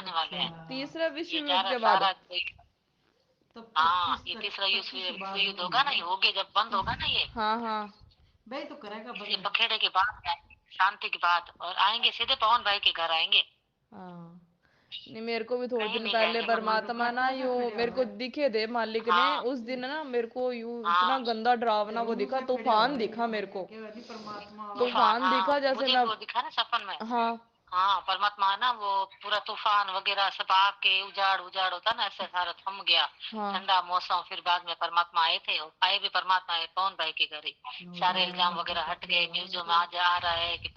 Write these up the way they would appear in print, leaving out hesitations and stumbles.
जाने वाले हैं। तीसरा विश्व ये युद्ध सारा के बाद? सारा हाँ, ये तीसरा विश्व युद्ध होगा ना, ये हो गया जब बंद होगा ना ये हाँ हाँ। ये पखेड़े के बाद शांति के बाद, और आएंगे सीधे पवन भाई के घर आएंगे। हाँ, नहीं मेरे को भी थोड़े कहीं दिन नहीं पहले जाएंगे परमात्मा ना यूं मेरे को दिखे थे, मालिक ने हाँ उस दिन ना मेरे को यूं इतना हाँ। गंदा डरावना वो दिखा, तूफान दिखा मेरे को। तूफान, तूफान दिखा हाँ जैसे मुझे मैं। भी वो दिखा ना सपन में। हाँ हाँ परमात्मा है ना, वो पूरा तूफान वगैरह सब आके उजाड़ उजाड़ होता ना, ऐसे सारा थम गया। हाँ। ठंडा मौसम, फिर बाद में परमात्मा आए थे, और आए भी परमात्मा आए पवन भाई के घर ही। सारे इल्जाम वगैरह हट गए। न्यूज़ों में आज आ रहा है कि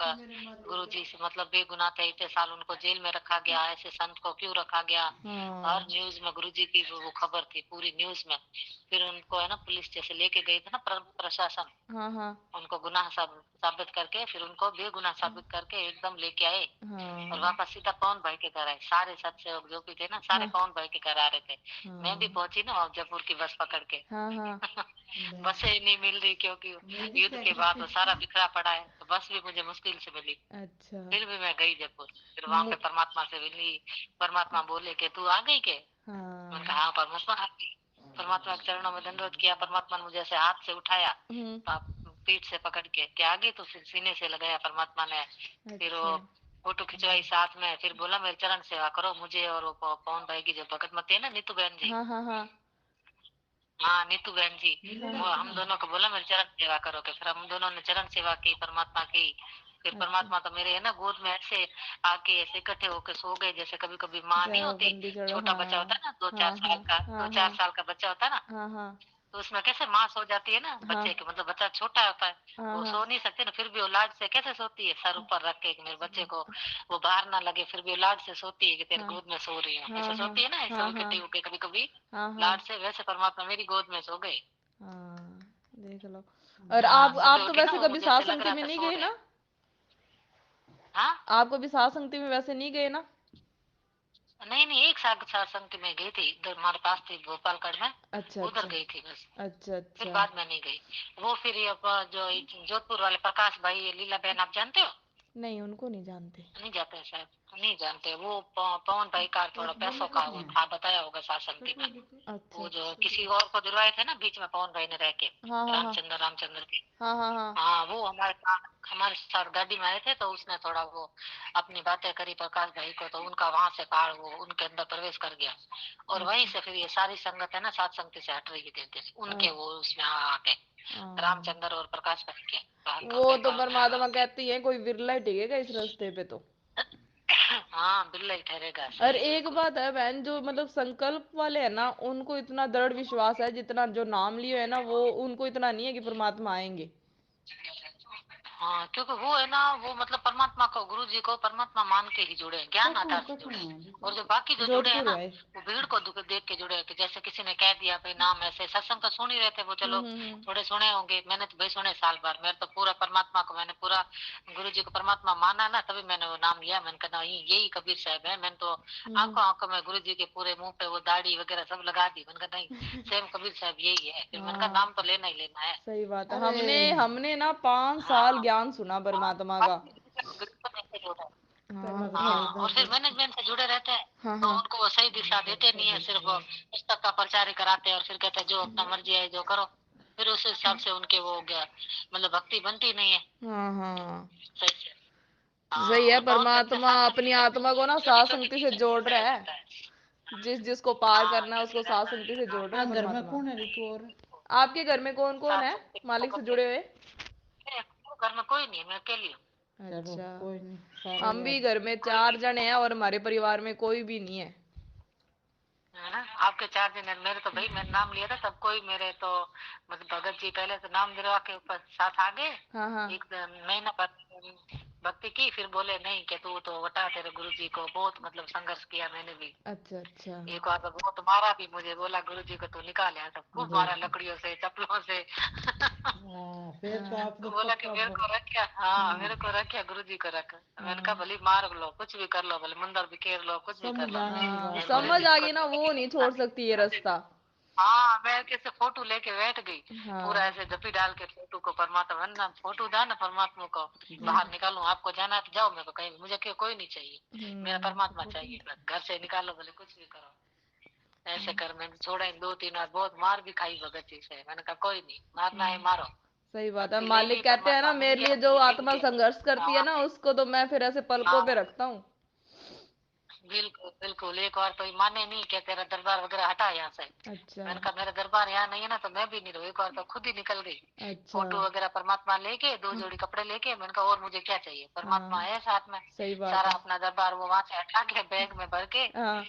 गुरु जी से मतलब बेगुनाह थे, इतने साल उनको जेल में रखा गया, ऐसे संत को क्यों रखा गया। हर हाँ न्यूज में गुरु जी की वो खबर थी पूरी न्यूज में। फिर उनको है ना पुलिस जैसे लेके गई थी ना प्रशासन, हाँ हाँ उनको गुनाह साबित करके, फिर उनको बेगुनाह साबित करके एकदम लेके आए। और हाँ वापस सीधा पवन भाई के घर आए। सारे सत्संग जो भी थे ना, सारे हाँ पवन भाई के घर आ रहे थे। मैं भी हाँ पहुंची ना वहाँ जयपुर की बस पकड़ के। हाँ हाँ। बसें ही नहीं मिल रही, क्योंकि युद्ध के बाद वो सारा बिखरा पड़ा है, तो बस भी मुझे मुश्किल से मिली। अच्छा। फिर भी मैं गई जयपुर। फिर वहां पे परमात्मा से मिली। परमात्मा बोले कि तू आ गई के? मैंने हाँ। कहा हाँ परमात्मा आ गई। परमात्मा के चरणों में दंडवत किया। परमात्मा ने मुझे ऐसे हाथ से उठाया, पीठ से पकड़ के, क्या आ गई? तो फिर सीने से लगाया परमात्मा ने। फिर अच्छा। वो फोटो खिंचवाई साथ में, फिर बोला मेरे चरण सेवा करो मुझे और वो पवन भाई की जो भगत मती है ना, नीतू बहन जी। हाँ हाँ हाँ हाँ नीतू बहन जी। वो हाँ। हम दोनों को बोला मेरे चरण सेवा करो के, फिर हम दोनों ने चरण सेवा की परमात्मा की। फिर अच्छा। परमात्मा तो मेरे है ना गोद में ऐसे आके ऐसे इकट्ठे होके सो गए, जैसे कभी कभी माँ नहीं जय होती, बंदी चढ़ो। छोटा बच्चा हाँ होता है ना, दो चार हाँ साल हाँ का, हाँ 2-4 साल का बच्चा होता है ना, हाँ हाँ तो उसमें कैसे माँ सो जाती है ना हाँ बच्चे के, मतलब बच्चा छोटा होता है, हाँ वो हाँ सो नहीं सकते ना, फिर भी वो लाड से कैसे सोती है, सर ऊपर रख के कि मेरे बच्चे को वो बाहर ना लगे, फिर भी वो लाड से सोती है कि तेरे हाँ गोद में सो रही हूँ, ऐसे हाँ हाँ सोती है ना, ऐसे हाँ हाँ उल्टे होके कभी कभी हाँ हाँ लाड से, वैसे परमात्मा मेरी गोद में सो गए। हाँ। देख लो। और हाँ आप सुबह तो उठी ना, वैसे वो कभी मुझे सात ऐसे लग संगति रहा में था नहीं सो गए रहे हैं। ना? हाँ आप कभी सात संगति में वैसे नहीं गए ना? नहीं नहीं, एक साथ सत्संग में गई थी, इधर हमारे पास थी गोपालगढ़ में, अच्छा उधर अच्छा गई थी बस। अच्छा फिर अच्छा। बाद में नहीं गई। वो फिर ये जो जोधपुर वाले प्रकाश भाई, ये लीला बहन आप जानते हो? नहीं, उनको नहीं जानते। नहीं जाते हैं शायद, नहीं जानते। वो पवन भाई का थोड़ा पैसों का वो था, बताया होगा शासन में। अच्छा वो जो अच्छा। किसी और को दिलवाए थे ना बीच में पवन भाई ने रह के, हाँ हाँ हाँ रामचंद्र के। हाँ हाँ हाँ। हाँ वो हमारे साथ गाड़ी में आए थे, तो उसने थोड़ा वो अपनी बातें करी प्रकाश भाई को, तो उनका वहां से कार्ड वो उनके अंदर प्रवेश कर गया। और वहीं अच्छा। से फिर ये सारी संगत है ना, सात संगति से हट रही थी धीरे, उनके वो उसमें आके हाँ, रामचंद्र और प्रकाश भाई के हल्का वो तो फुल्का उनमें परमात्मा आके। कहती है कोई विरला ही टिकेगा इस रास्ते पे तो। हाँ बिल्ला ही ठहरेगा, और सही है एक बिल्कुल। बात है बहन, जो मतलब संकल्प वाले है ना, उनको इतना दृढ़ विश्वास है, जितना जो नाम लिए है ना, वो उनको इतना नहीं है कि परमात्मा आएंगे। हाँ क्योंकि वो है ना, वो मतलब परमात्मा को, गुरु जी को परमात्मा मान के ही जुड़े हैं, ज्ञान आधार से जुड़े हैं। और जो बाकी जो जुड़े हैं जोधपुर ना, है। वो भीड़ को देख के जुड़े हैं, कि जैसे किसी ने कह दिया भाई नाम ऐसे, सत्संग तो सुन ही रहे थे वो, चलो हम्म। थोड़े सुने होंगे, मैंने तो भाई सुने साल भर, मेरे तो पूरा परमात्मा को, मैंने पूरा गुरु जी को परमात्मा माना ना, तभी मैंने वो नाम लिया। मैंने कहा नहीं, यही कबीर साहब है। मैंने तो आंखों आंखों में गुरु जी के पूरे मुंह पे वो दाढ़ी वगैरह सब लगा दी। मैंने कहा नहीं, सेम कबीर साहब यही है। फिर मैंने कहा हाँ, नाम तो लेना ही लेना है। सही बात है। हमने हमने ना 5 साल हाँ ज्ञान सुना परमात्मा का। बिल्कुल ऐसे ही होता है। हाँ हाँ और फिर मैनेजमेंट से जुड़े रहते हैं, हाँ तो हाँ उनको वो सही दिशा देते नहीं है, सिर्फ वो पुस्तक का प्रचार ही कराते हैं, और फिर कहते हैं जो अपना मर्जी है जो करो। फिर उस हिसाब से उनके वो हो गया, मतलब भक्ति बनती नहीं है हाँ हाँ। सही से। हाँ सही है, और पवन भाई अपने परमात्मा साथ में अपनी लेकर आत्मा को ना छोटी सात छोटी संगति से चीजें जोड़ बताया रहा है। जाता है। जिसको पार हाँ करना है उसको कैसे सात रहना संगति है, से हाँ जोड़ रहा है परमात्मा। आपके घर में कौन कौन साथ है सबके मालिक से जुड़े हुए? मेरे घर में कोई नहीं है, मैं अकेली हूँ। अच्छा। हम भी घर में 4 जने हैं और हमारे परिवार में कोई भी नहीं है। है ना, आपके 4 दिन है, मेरे तो भाई मैंने नाम लिया था तब कोई मेरे तो मतलब भगत जी पहले तो नाम दिलवा के ऊपर साथ आ गए। हाँ हाँ। एक महीना भक्ति की, फिर बोले नहीं कि तू तो बता, तेरे गुरु जी को बहुत मतलब संघर्ष किया मैंने भी। अच्छा अच्छा। एक बार तो बहुत मारा भी मुझे, बोला गुरु जी को तू निकाल यहाँ, सब खूब मारा लकड़ियों से चप्पलों से। हाँ तो बोला कि मेरे को रखा, हाँ मेरे को रखा, गुरु जी को रखा। मैंने कहा भले मार लो, कुछ भी कर लो, भले मंदिर बिखेर लो, कुछ भी कर लो, हाँ, गुरु समझ जी आ को गई ना, तो वो नहीं छोड़ सकती ये रास्ता। हाँ मैं कैसे फोटो लेके बैठ गई, पूरा हाँ। ऐसे जपी डाल के फोटो को, परमात्मा ना फोटो था ना परमात्मा को जी। बाहर निकालूं, आपको जाना है तो जाओ, मेरे को कहीं, मुझे क्यों, कोई नहीं चाहिए, मेरा हम्म। परमात्मा चाहिए बस, घर से निकालो भले कुछ भी करो। ऐसे कर मैंने छोड़ा ही 2-3 बार, बहुत मार भी खाई भगत जी से, मैंने कहा कोई नहीं, मारना है मारो, सही बात है। भक्ति ले ली, मालिक कहते हैं ना, परमात्मा मिल मेरे गया, लिए जो मिल आत्मा गया। संघर्ष करती है हाँ ना, उसको तो मैं फिर ऐसे पलकों पे हाँ, रखता हूँ। बिल्कुल बिल्कुल, एक बार तो ये माने नहीं, क्या तेरा दरबार वगैरह हटा यहाँ से, अच्छा। मैंने कहा मेरा दरबार यहाँ नहीं है ना, तो मैं भी नहीं रहूँ, एक बार तो खुद ही निकल गई, अच्छा। फोटो वगैरह परमात्मा लेके, 2 जोड़ी कपड़े लेके, मैंने कहा और मुझे क्या चाहिए, परमात्मा हाँ, है साथ में। सही बात सारा है। अपना दरबार वो वहां से हटा के बैग में भर के, हाँ।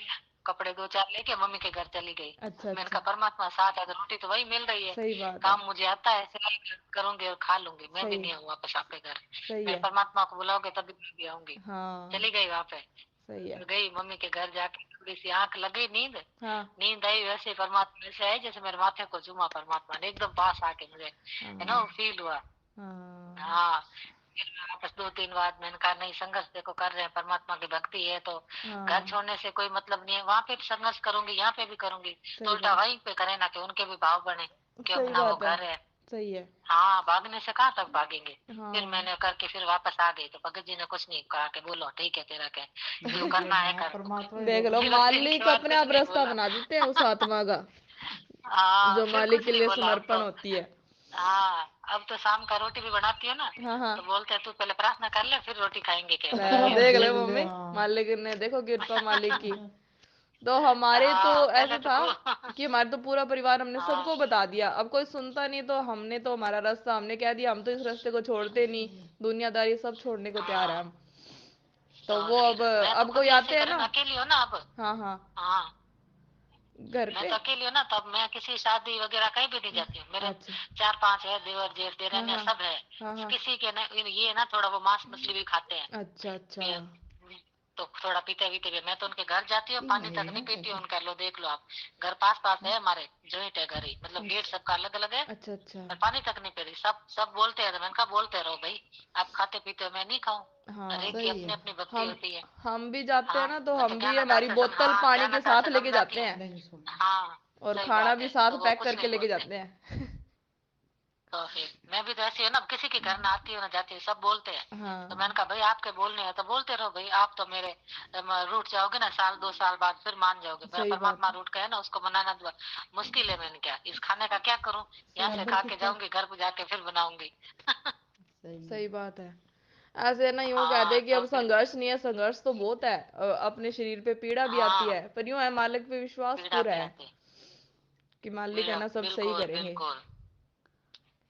कपड़े 2-4 लेके मम्मी के घर चली गई। अच्छा मैंने अच्छा। कहा परमात्मा साथ है तो रोटी तो वही मिल रही है, सही बात है। काम मुझे आता है, सिलाई करूंगी और खा लूंगी, मैं भी सही। नहीं आऊँ वापस आपके घर, सही मेरे है। परमात्मा को बुलाओगे तभी मैं भी आऊंगी। हाँ। चली गई वहां पे, सही है। फिर गई मम्मी के घर, जाके थोड़ी सी आंख लगी नींद, हाँ। नींद आई, वैसे ही परमात्मा ऐसे आए जैसे मेरे माथे को चूमा परमात्मा ने, एकदम पास आके मुझे, है ना, हाँ। वो फील हुआ। हाँ। हाँ, फिर मैं वापस 2-3 बार मैंने कहा नहीं, संघर्ष देखो कर रहे हैं, परमात्मा की भक्ति है तो घर हाँ। छोड़ने से कोई मतलब नहीं है, वहां पे भी संघर्ष करूंगी, यहाँ पे भी करूंगी, तो सही उल्टा बात। वहीं पे करे ना, कि उनके भी भाव बने, कि सही अपना वो बात है। घर है। सही है। हाँ, भागने से कहाँ तक भागेंगे। फिर हाँ। मैंने करके फिर वापस आ गई, तो भगत जी ने कुछ नहीं कहा, कि बोलो ठीक है तेरा क्या है, जो करना है कर, देख लो, फिर उसके मालिक बाद अपने कुछ आप नहीं रास्ता बोला। बना देते हैं उस आत्मा का, हाँ, जो फिर मालिक कुछ के नहीं लिए बोला अब समर्पण तो। होती है। हाँ, अब तो शाम का रोटी भी बनाती हो ना, हाँ हाँ। तो बोलते हैं तू पहले प्रार्थना कर ले फिर रोटी खाएंगे, कह ले, रहे हैं। देख ले मम्मी, मालिक ने देखो कृपा मालिक की। तो हमारे तो हाँ, पहले ऐसे तो था खूब। कि हमारे तो पूरा परिवार, हमने हाँ सबको बता दिया, अब कोई सुनता नहीं, तो हमने तो हमारा रास्ता हमने कह दिया, हम तो इस रास्ते को छोड़ते नहीं, दुनियादारी सब छोड़ने को तैयार है हाँ, हम। तो तो वो फिर मैं तो अब खुद कोई ही ऐसे आते हैं करे ना। ना, अकेली हो ना अब। हाँ हाँ। हाँ, घर मैं पे। तो अकेली हूँ ना, तब मैं किसी शादी वगैरह कहीं भी नहीं जाती हूँ, मेरे अच्छा। 4-5 है, देवर जेठ हाँ देरानियां हाँ। सब है, हाँ हाँ। किसी के न, ये है ना, थोड़ा वो मांस मछली भी खाते हैं, अच्छा अच्छा। ये, तो थोड़ा पीते पीते भी मैं तो उनके घर जाती हूँ, पानी तक नहीं पीती हूँ उनका, लो देख लो आप, घर पास पास है हमारे, जॉइंट है घर ही, मतलब गेट अच्छा सबका अलग अलग है, अच्छा। अच्छा। पर पानी तक नहीं पी रही, सब सब बोलते हैं, तो मैंने कहा बोलते रहो भाई, आप खाते पीते हो, मैं नहीं खाऊं, हर हाँ। एक की अपनी अपनी भक्ति हम होती है। हम भी जाते हैं हाँ, ना, तो मैं तो हम भी ज्ञान आधार हमारी से बोतल हाँ, पानी ज्ञान के आधार साथ से लेके समझाती जाते हूँ। हैं। हाँ, और सही खाना बात भी है, साथ तो वो पैक कुछ करके नहीं लेके बोलते। जाते हैं। तो फिर मैं भी तो ऐसी हूँ ना, किसी के घर ना आती हूँ ना जाती हूँ, सब बोलते हैं, तो हाँ। मैंने कहा भाई आपके बोलने हैं तो बोलते रहो भाई, आप तो मेरे रूठ जाओगे ना, साल 2 साल बाद फिर मान जाओगे, मेरा सही बात परमात्मा है। रूठ गया ना, उसको मनाना मुश्किल है, मैंने क्या इस खाने का क्या करूँ, यहाँ से खा के जाऊंगी, घर पे जाके फिर बनाऊंगी। सही बात है। ऐसे ना यूं कहते हाँ, हैं कि तो अब फिर संघर्ष नहीं है, संघर्ष तो बहुत है, अपने शरीर पे पीड़ा भी आती हाँ, है, पर यूं है मालिक पे विश्वास पीड़ा पूरा भी है आती है, कि मालिक है ना, सब सही बिल्कुल करेंगे। बिल्कुल।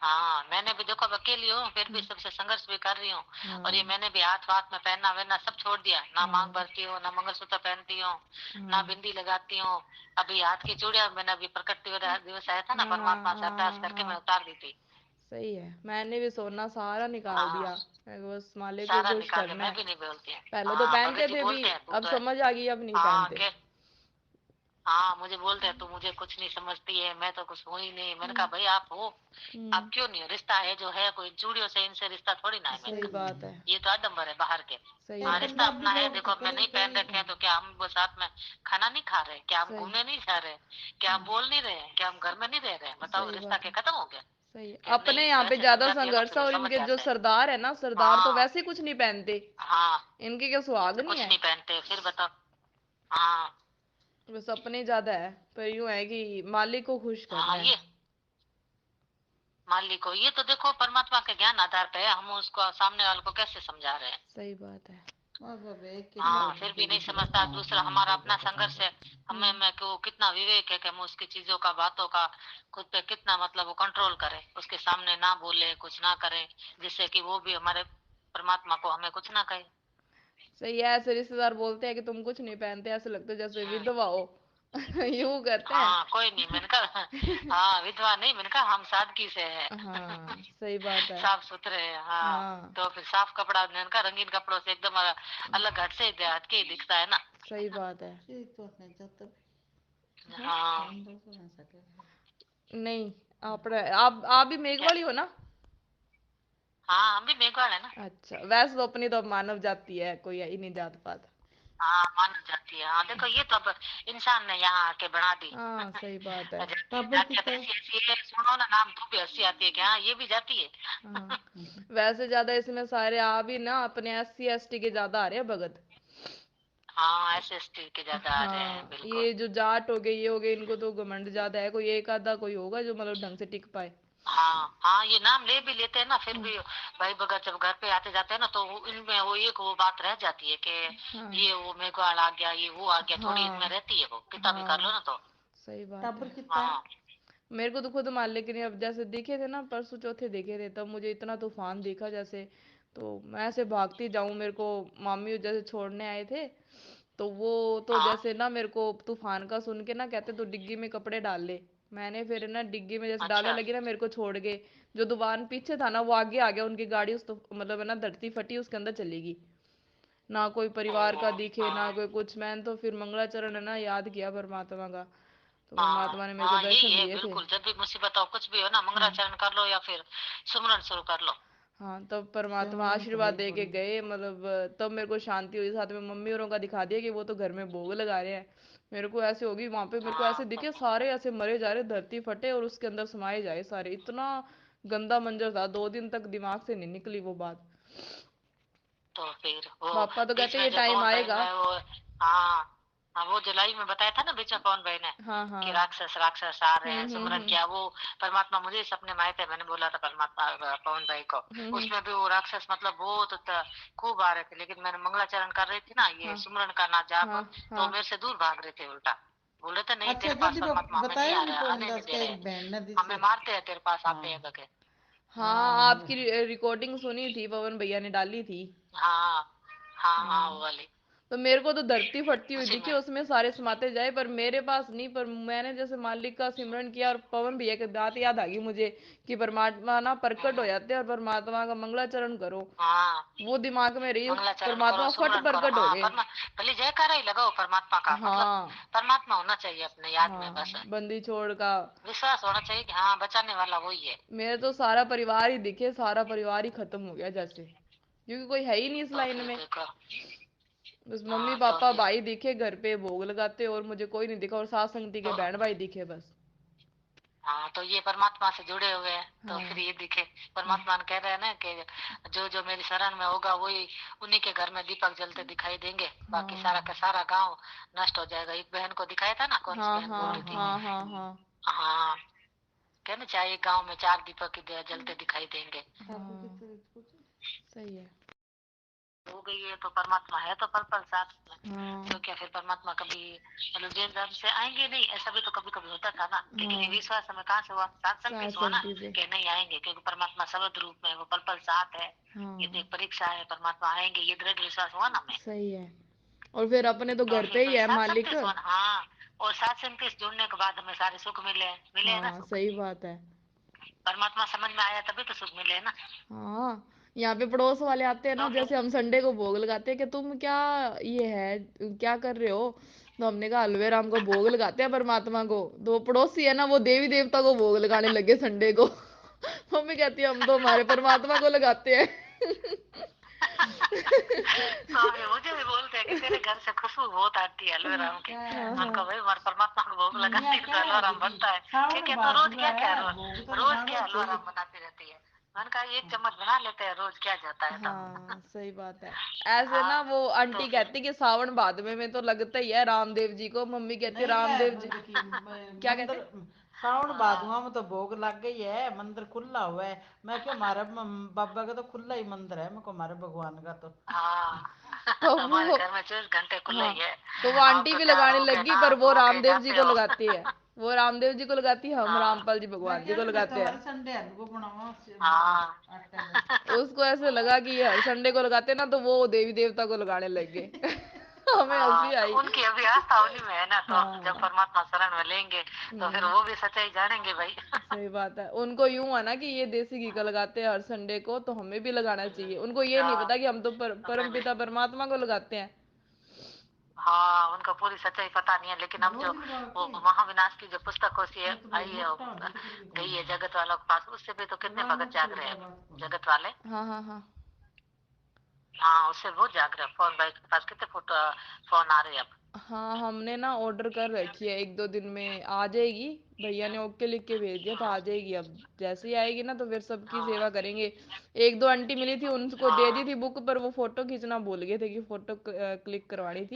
हाँ, मैंने भी देखो अब अकेली हूँ, फिर भी सबसे संघर्ष भी कर रही हूँ, और ये हाँ मैंने भी हाथ वाथ में पहनना वहनना सब छोड़ दिया, ना मांग हाँ भरती हूँ, ना मंगलसूत्र पहनती हूँ, ना हाँ बिंदी लगाती हूँ, अभी हाथ की चूड़ियां मैंने अभी प्रकट दिवस आया था ना, हाँ हाँ परमात्मा से हाँ अरदास हाँ करके मैं हाँ। उतार दी थी। सही है, मैंने भी सोना सारा निकाल हाँ, दिया। मैं बस मालिक को सारा खुश निकाले, करना मैं है। भी नहीं बोलती। पहले तो हाँ, भगत पहनते जी थे भी, बोलते हैं तू अब तो है। समझ आ गई, अब नहीं हाँ पहनते। के हाँ, मुझे बोलते हैं तू मुझे कुछ नहीं समझती है, मैं तो कुछ हूँ ही नहीं, मैंने कहा हम्म। भाई आप हो, हम्म। आप क्यों नहीं हो, रिश्ता है जो है, कोई चूड़ियों से इनसे रिश्ता थोड़ी ना है, मैंने सही कहा बात है। ये तो आडम्बर है बाहर के। सही हाँ, बात रिश्ता है। अपना है, देखो अब मैं नहीं पहन रखे हैं तो क्या हम वो साथ में खाना नहीं खा रहे, क्या हम सही। घूमने नहीं जा रहे, क्या हम बोल नहीं रहे हैं, क्या हम घर में नहीं रह रहे हैं, बताओ सही रिश्ता बात क्या है। खत्म हो गया। सही है। क्या अपने नहीं, यहाँ तो पे ऐसे ज्यादा समझाती है ना, संघर्ष फिर है, वो और समझ इनके जो जाते हैं। सरदार है ना, सरदार तो हाँ वैसे कुछ नहीं पहनते। हाँ, इनके क्या सुहाग नहीं कुछ है। नहीं पहनते, फिर बताओ। हाँ बस अपने ज्यादा है, पर यूं है कि मालिक को खुश हाँ, करना है। ये मान ली को, ये तो देखो परमात्मा के ज्ञान आधार पे है, हम उसको सामने वाले को कैसे समझा रहे हैं। सही बात है। हाँ, फिर भी नहीं समझता, दूसरा हमारा अपना संघर्ष है, हमें हम्म। में को कितना विवेक है कि हम उसकी चीजों का बातों का खुद पे कितना मतलब वो कंट्रोल करें, उसके सामने ना बोले कुछ ना करें, जिससे कि वो भी हमारे परमात्मा को हमें कुछ ना कहे। सही है। ऐसे रिश्तेदार बोलते हैं कि तुम कुछ नहीं पहनते, ऐसे लगता है जैसे हम्म, विधवा हो। यूं कहते हैं। हाँ कोई नहीं, मैंने कहा हाँ विधवा नहीं, मैंने कहा हम सादगी से है। हाँ सही बात है। साफ सुथरे हैं, हाँ, हाँ तो फिर साफ कपड़ा, मैंने कहा रंगीन कपड़ों से एकदम अलग हट के ही दिखता है ना। सही बात है। हाँ नहीं, आप भी मेघ क्या, वाली हो ना। हाँ हम भी मेघवाल है ना। अच्छा, वैसे तो अपनी तो मानव जाति है, कोई है ही नहीं जात पात। हाँ मानी जाती है। हाँ देखो ये तो अब इंसान ने यहाँ आके बना दी। हाँ सही बात है। तब जातियाँ तो कितना। ऐसी ऐसी है, सुनो ना नाम तो भी हंसी आती है कि हाँ ये भी जाती है। हाँ वैसे ज्यादा इसमें सारे आ भी ना अपने SC ST के ज्यादा आ रहे हैं भगत। हाँ SST के ज्यादा आ रहे हैं हाँ बिल्कुल। ये जो जाट हो गए ये हो गए इनको तो घमंड ज्यादा है, कोई एक आधा कोई होगा जो मतलब ढंग से टिक पाए। हाँ हाँ ये नाम ले भी लेते हैं ना फिर हाँ भी भाई भगत जब घर पे आते जाते हैं ना तो इनमें वो एक वो बात रह जाती है कि हाँ ये वो मेघवाल आ गया, ये वो आ गया, थोड़ी इनमें हाँ रहती है, वो पिता भी कर लो हाँ ना तो। सही बात टब्बर है। कितना। हाँ मेरे को तो खुद मान, लेकिन अब जैसे दिखे थे ना परसों चौथे दिखे थे तब मुझे इतना तूफान दिखा जैसे, तो मैं ऐसे भागती जाऊं, मेरे को मामी जैसे छोड़ने आए थे तो वो तो हाँ जैसे ना मेरे को तूफान का सुन के ना कहते तो डिग्गी में कपड़े डाल ले। मैंने फिर ना डिग्गी में जैसे डालने अच्छा लगी ना मेरे को छोड़ के, जो दुकान पीछे था ना वो आगे आ गया, उनकी गाड़ी उस तो मतलब है ना धरती फटी उसके अंदर चली गई। ना कोई ओ परिवार का दिखे ना हाँ कोई कुछ। मैंने तो फिर मंगलाचरण है ना याद किया परमात्मा का, तो हाँ परमात्मा ने मेरे को हाँ यही दर्शन है दिए थे। बिल्कुल, जब भी मुसीबत हो कुछ भी हो ना हाँ मंगलाचरण कर लो या फिर सुमरन शुरू कर लो। हाँ तब परमात्मा सिमरन तो आशीर्वाद भाई दे के करो। गए, मतलब तब मेरे को शांति हुई। साथ में मम्मी औरों का दिखा दिया कि वो तो घर में भोग लगा रहे हैं। मेरे को ऐसे होगी वहां पे, मेरे को हाँ ऐसे दिखे सारे ऐसे मरे जा रहे, धरती फटे और उसके अंदर समाये जाए सारे। इतना गंदा मंजर था, 2 दिन तक दिमाग से नहीं निकली वो बात। तो फिर वो पापा तो बीच कहते में ये जो टाइम पवन भाई आएगा। ने वो हाँ हाँ वो जुलाई में बताया था ना बीच में पवन भाई ने हाँ कि हाँ। राक्षस राक्षस आ रहे हैं, सुमरन हम्म। किया वो परमात्मा मुझे सपने में आए थे, मैंने बोला था परमात्मा पवन भाई को। हम्म। उसमें भी वो राक्षस मतलब बहुत खूब आ रहे थे, लेकिन मैंने मंगलाचरण कर रही थी ना ये हाँ सुमरन का ना जाप, हाँ तो हाँ। मेरे से दूर भाग रहे थे उल्टा। बोल रहे थे नहीं अच्छा तेरे पास ज्योति परमात्मा हमें नहीं बताया आ नहीं रहा, पवन आने नहीं दास दे का रहे, एक बहन ने हमें जिससे। मारते हैं तेरे पास हाँ आते हैं करके। हाँ हाँ आपकी रिकॉर्डिंग सुनी थी, पवन भैया ने डाली थी। हाँ हाँ हाँ वो हाँ वाली तो मेरे को तो धरती फटती हुई उसी दिखी में। उसमें सारे समाते जाए, पर मेरे पास नहीं। पर मैंने जैसे मालिक का सिमरन किया और पवन भैया की बात याद आ गई मुझे कि परमात्मा ना प्रकट हो हम्म, जाते हैं और परमात्मा का मंगलाचरण करो। हाँ वो दिमाग में रही, मंगलाचरण करो परमात्मा फट सुमरन करो, प्रकट हो हाँ गए। परमा भले जयकारा ही लगाओ परमात्मा का, मतलब हाँ परमात्मा होना चाहिए अपने याद में हाँ बस, बंदी छोड़ का। विश्वास होना चाहिए कि हाँ बचाने वाला वही है। मेरे तो सारा परिवार ही दिखे, सारा परिवार ही खत्म हो गया जैसे, क्योंकि कोई है ही नहीं इस तो लाइन फिर में। देखो। बस मम्मी हाँ तो पापा फिर भाई दिखे घर पे भोग लगाते, और मुझे कोई नहीं दिखा, और सास संगती के तो बहन भाई दिखे बस। हाँ तो ये परमात्मा से जुड़े हुए हैं तो फिर हाँ ये दिखे। हाँ परमात्मा ने कह रहे हैं ना कि जो जो मेरी शरण में होगा वही, उन्हीं के घर में दीपक जलते दिखाई देंगे, बाकी हाँ सारा का सारा गांव नष्ट हो जाएगा। एक बहन को दिखाया था ना, कौन सी हाँ बहन बोल हाँ रही हाँ थी। हाँ हाँ हाँ हाँ हाँ कहना चाहिए गांव में 4 दीपक जलते दिखाई देंगे। टब्बर हाँ कितना कुछ। सही है। हो गई है तो परमात्मा है तो पल पल साथ में। हाँ तो क्या फिर परमात्मा कभी मतलब जेल जान से आएंगे नहीं, ऐसा भी तो कभी कभी होता था ना, लेकिन ये हाँ विश्वास हमें कहाँ से हुआ, सत्संग के सास से हुआ ना संगति से। कि नहीं आएंगे, क्योंकि परमात्मा शब्द रूप में है, वो पल पल साथ है। ये तो हाँ एक परीक्षा है, परमात्मा आएंगे ये दृढ़ विश्वास हुआ ना हमें। सही है। और फिर अपने तो तो घर फिर पे तो ही ये है सत्संग मालिक। के से हुआ ना, हाँ। और सत्संग के से जुड़ने के बाद हमें सारे सुख मिले हैं ना हाँ सुख। सही बात है। परमात्मा समझ में आया तभी तो सुख मिले है ना। हाँ यहाँ पे पड़ोस वाले आते हैं ना, तो फिर जैसे हम संडे को भोग लगाते हैं कि तुम क्या ये है क्या कर रहे हो, तो हमने कहा हलवे राम को भोग लगाते हैं परमात्मा को। तो वो पड़ोसी है ना वो देवी देवता को भोग लगाने लगे संडे को। मम्मी कहती है हम तो हमारे परमात्मा को लगाते हैं। तो फिर मुझे भी बोलते हैं कि तेरे घर से खुशबू बहुत आती है हलवे राम की। हाँ उनका हाँ भाई हमारे परमात्मा को भोग मैं लगाती है तो कह हलवा रही राम थी बनता है। सावन ठीक है तो रोज भादुआ क्या क्या है भोग तो रोज लगाना क्या ही हलवा चाहिए। राम बनाती रहती है। मैंने कहा एक चम्मच बना लेते हैं, रोज क्या जाता है तो। हाँ सही बात है। ऐसे हाँ ना वो तो आंटी फिर कहती कि सावन भादवे में तो लगता ही है रामदेव जी को। मम्मी कहती है नहीं रामदेव मैं जी देखी क्या कहते। मंदिर सावन हाँ भादुआ में तो भोग लग गई है, मंदिर खुला हुआ है। मैं क्यों हमारे बाबा का तो खुला ही मंदिर है, मैं को हमारे भगवान का तो। हाँ तो हमारे वो घर में 24 घंटे खुला हाँ ही है। तो वो आप आंटी तो भी तैयार लगाने हो के लगी, नहा पर वो धो के रामदेव जी जाते को हो। लगाती है। वो रामदेव जी को लगाती है, हम हाँ रामपाल जी मैं भगवान जी कह को रही मैं तो लगाते हर हैं। संडे हलवा बनावा हाँ आटे का। उसको ऐसे लगा कि ये हर संडे को लगाते हैं ना, तो वो देवी देवता को लगाने लग गए। हमें हाँ हंसी तो आई। उनकी अभी आस्था उन्हीं में है ना, तो जब हाँ परमात्मा शरण में लेंगे तो फिर हम्म वो भी सच्चाई जानेंगे भाई। सही बात है। उनको यूं है ना कि ये देसी घी का लगाते हैं हर संडे को, तो हमें भी लगाना चाहिए। उनको ये नहीं हाँ पता कि हम तो हमें परम भी। पिता परमात्मा को लगाते हैं। हाँ उनको पूरी सच्चाई पता नहीं है, लेकिन अब जो रोज लगा वो के महाविनाश की जो पुस्तक होती है मैं तो भाई आई है मोटा होने तो भी गई खाऊंगा है जगत वालों के पास, उससे भी तो कितने लगाना भगत तो जाग रहे पड़ता हैं है अब, बात को। जगत वाले। हाँ हाँ हाँ हाँ उससे बहुत जाग रहे हैं। फोन भाई के पास कितने फोटो फोन आ रहे हैं अब। हाँ हमने ना ऑर्डर कर रखी है, 1-2 दिन में आ जाएगी। भैया ने ओके लिख के भेज दिया था, आ जाएगी अब। जैसे ही आएगी ना तो फिर सबकी सेवा हाँ करेंगे। 1-2 आंटी मिली थी, उनको दे दी हाँ थी बुक, पर वो फोटो खींचना भूल गए थे कि फोटो क्लिक करवानी थी।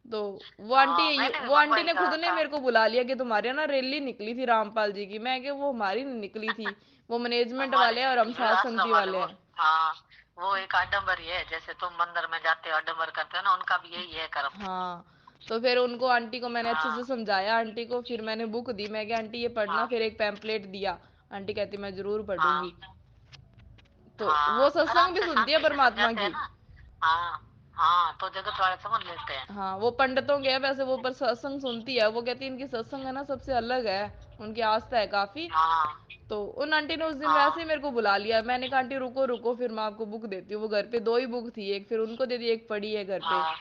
तो हाँ मैंने भी वो आंटी मंगवाई ने खुद कहा ने था। मेरे को बुला लिया कि तुम्हारे यहाँ ना रैली निकली थी रामपाल जी की। मैं कि वो हमारी नहीं निकली थी, वो मैनेजमेंट हमारे वाले हैं और हम निकली हुई साध आश्रम संगति वाले वाले वो। हैं। हाँ वो एक आडम्बरी है, जैसे तुम मंदिर में जाते हो आडम्बर करते हो ना, उनका भी यही है कर्म। हाँ तो फिर उनको, आंटी को मैंने अच्छे से हाँ समझाया आंटी को, फिर मैंने बुक दी। मैं क्या आंटी ये पढ़ना, हाँ फिर एक पैम्पलेट दिया। आंटी कहती मैं जरूर पढ़ूंगी। हाँ तो वो हाँ आराम सत्संग भी से सुनती है शांति से परमात्मा समझाते हैं की। ना। हाँ हाँ तो जगत वाले समझ लेते हैं। हाँ वो पंडितों के है वैसे वो, पर सत्संग सुनती है। वो कहती है इनकी सत्संग है ना सबसे अलग है, उनकी आस्था है काफी। हाँ तो उन आंटी ने उस दिन वैसे ही हाँ मेरे को बुला लिया। मैंने कहा आंटी रुको रुको, फिर मैं आपको बुक देती हूँ। वो घर पे 2 ही बुक थी, एक फिर उनको दे दी, एक पड़ी है घर पे, हाँ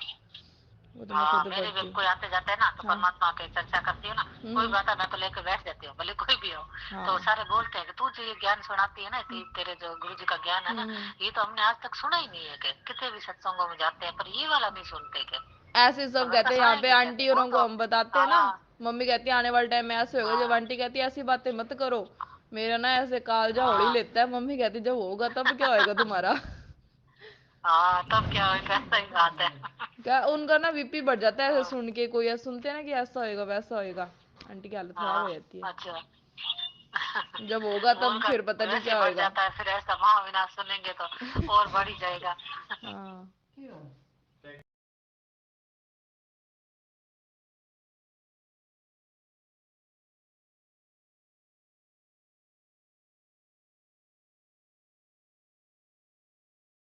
वो तो मैं हाँ खुद मेरे भी पढ़ती हूँ। कोई आते जाते हैं ना तो हाँ। परमात्मा की चर्चा करती हूँ ना। कोई हम्म। भी आता है मैं तो लेके बैठ जाती हूँ, भले कोई भी हो। तो हाँ। सारे बोलते हैं कि तू जो ये ज्ञान सुनाती है ना, तेरे जो गुरु जी का ज्ञान है ना, हम्म। ये तो हमने आज तक सुना ही नहीं है। कि कितने भी सत्संगों में जाते हैं पर ये वाला नहीं सुनते। के ऐसे तो सब मैंने कहा कहते हैं यहाँ पे सुनाएंगे कैसे, आंटी वो औरों को, तो। हम बताते हैं ना। हाँ मम्मी कहती है आने वाले टाइम में ऐसे होगा, जब हाँ आंटी कहती है ऐसी बातें मत करो। मेरा ना ऐसे कालजा होड़ ही हाँ लेता है। मम्मी कहती जब होगा तब क्या होएगा तुम्हारा। हाँ तब क्या होगा, सही बात है। क्या उनका ना बीपी बढ़ जाता है ऐसे हाँ सुन के, कोई ऐसे सुनते हैं ना कि ऐसा होएगा वैसा होएगा। आंटी की हालत खराब हो हाँ, जाती है। अच्छा। जब होगा वो तब उनका फिर पता नहीं वैसे क्या बढ़ होएगा। जाता है, फिर ऐसा महाविनाश सुनेंगे तो और बढ़ ही जाएगा। हाँ।